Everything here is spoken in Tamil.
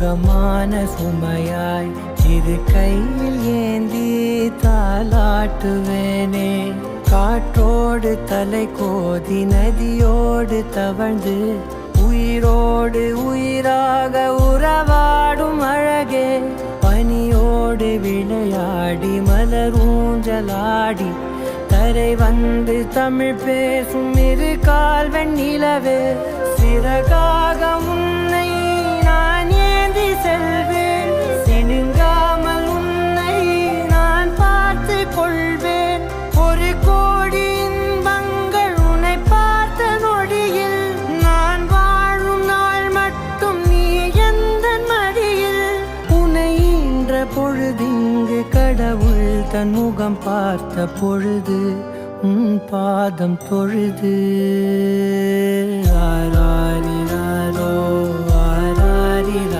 சுகமான சுமையாய் இரு கையில் ஏந்தி தாலாட்டுவேனே. காற்றோடு தலை கோதி நதியோடு தவழ்ந்து உயிரோடு உயிராக உறவாடும் அழகே. பனியோடு விளையாடி மலர் ஊஞ்சலாடி கரை வந்து தமிழ் பேசும் இரு கால் வெண்ணிலவே. சிறகாக உன்னை நான் ஏந்தி செல்வேன், சினுங்காமல் உன்னை நான் பார்த்து கொள்வேன். ஒரு கோடி இன்பங்கள் உன்னை பார்த்த நொடியில், நான் வாழும் நாள் மட்டும் நீ எந்த மடியில். உன்னை ஈன்ற பொழுதிங்கு கடவுள் தன் முகம் பார்த்த பொழுது உன் பாதம் தொழுது.